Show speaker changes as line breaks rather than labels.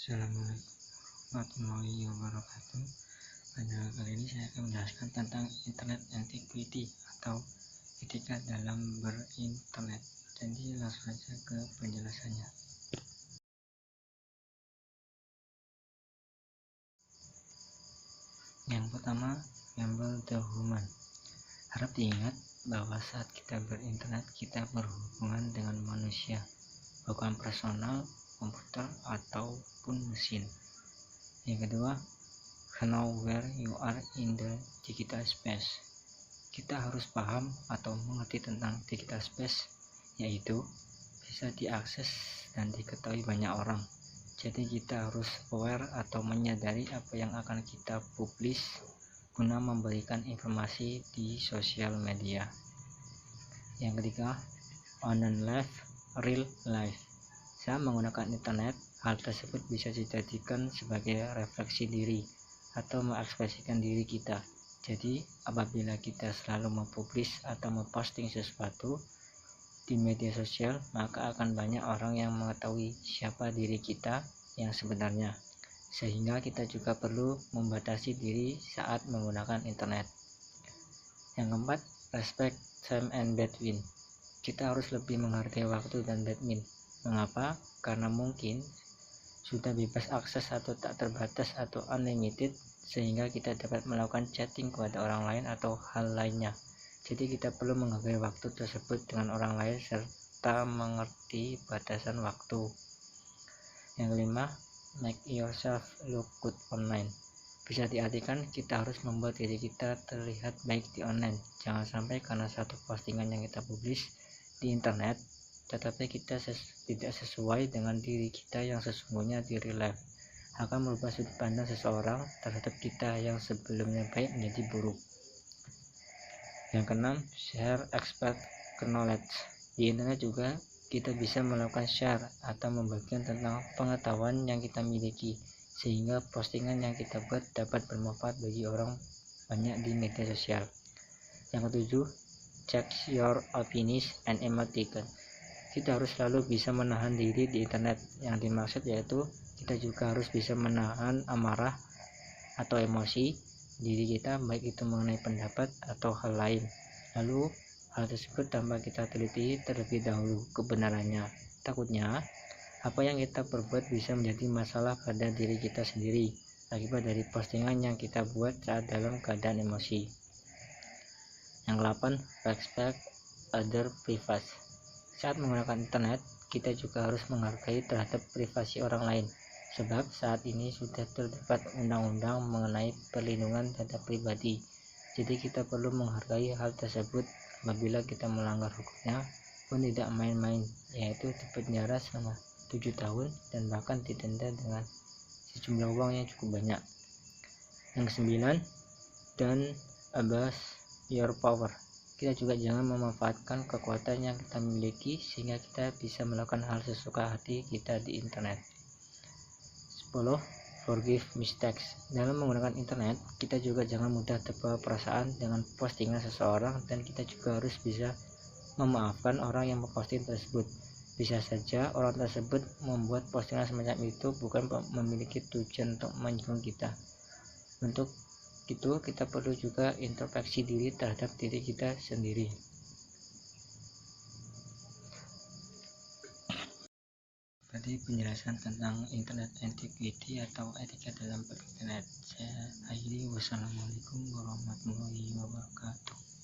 Assalamualaikum warahmatullahi wabarakatuh. Pada kali ini saya akan menjelaskan tentang internet antiquity atau etika dalam berinternet. Jadi langsung saja ke penjelasannya. Yang pertama, Member the Human. Harap diingat bahwa saat kita berinternet, kita berhubungan dengan manusia, bukan personal, komputer, ataupun mesin. Yang kedua, know where you are in the digital space. Kita harus paham atau mengerti tentang digital space, yaitu bisa diakses dan diketahui banyak orang. Jadi kita harus aware atau menyadari apa yang akan kita publish guna memberikan informasi di sosial media. Yang ketiga, online life, real life. Saat menggunakan internet, hal tersebut bisa dijadikan sebagai refleksi diri atau mengekspresikan diri kita. Jadi apabila kita selalu mempublish atau memposting sesuatu di media sosial, maka akan banyak orang yang mengetahui siapa diri kita yang sebenarnya, sehingga kita juga perlu membatasi diri saat menggunakan internet. Yang keempat, respect time and between. Kita harus lebih menghargai waktu dan between. Mengapa? Karena mungkin sudah bebas akses atau tak terbatas atau unlimited, sehingga kita dapat melakukan chatting kepada orang lain atau hal lainnya. Jadi kita perlu menghargai waktu tersebut dengan orang lain serta mengerti batasan waktu. Yang kelima, make yourself look good online. Bisa diartikan kita harus membuat diri kita terlihat baik di online. Jangan sampai karena satu postingan yang kita publish di internet tetapi kita tidak sesuai dengan diri kita yang sesungguhnya di real life, akan merubah sudut pandang seseorang terhadap kita yang sebelumnya baik menjadi buruk. Yang keenam, share expert knowledge. Di internet juga kita bisa melakukan share atau membagikan tentang pengetahuan yang kita miliki, sehingga postingan yang kita buat dapat bermanfaat bagi orang banyak di media sosial. Yang ketujuh, check your opinions and emoticon. Kita harus selalu bisa menahan diri di internet. Yang dimaksud yaitu kita juga harus bisa menahan amarah atau emosi diri kita, baik itu mengenai pendapat atau hal lain. Lalu hal tersebut tanpa kita teliti terlebih dahulu kebenarannya. Takutnya apa yang kita perbuat bisa menjadi masalah pada diri kita sendiri akibat dari postingan yang kita buat saat dalam keadaan emosi. Yang ke-8, respect other privacy. Saat menggunakan internet, kita juga harus menghargai terhadap privasi orang lain, sebab saat ini sudah terdapat undang-undang mengenai perlindungan data pribadi. Jadi kita perlu menghargai hal tersebut. Apabila kita melanggar hukumnya pun tidak main-main, yaitu dipenjara selama 7 tahun dan bahkan didenda dengan sejumlah uang yang cukup banyak. Yang ke-9, don't abuse your power. Kita juga jangan memanfaatkan kekuatan yang kita miliki sehingga kita bisa melakukan hal sesuka hati kita di internet. 10. Forgive mistakes. Dalam menggunakan internet, kita juga jangan mudah terbawa perasaan dengan postingan seseorang, dan kita juga harus bisa memaafkan orang yang memposting tersebut. Bisa saja orang tersebut membuat postingan semacam itu bukan memiliki tujuan untuk menyinggung kita. Untuk itu kita perlu juga introspeksi diri terhadap diri kita sendiri. Tadi penjelasan tentang internet antiquity atau etika dalam berinternet. Saya akhiri. Wassalamualaikum warahmatullahi wabarakatuh.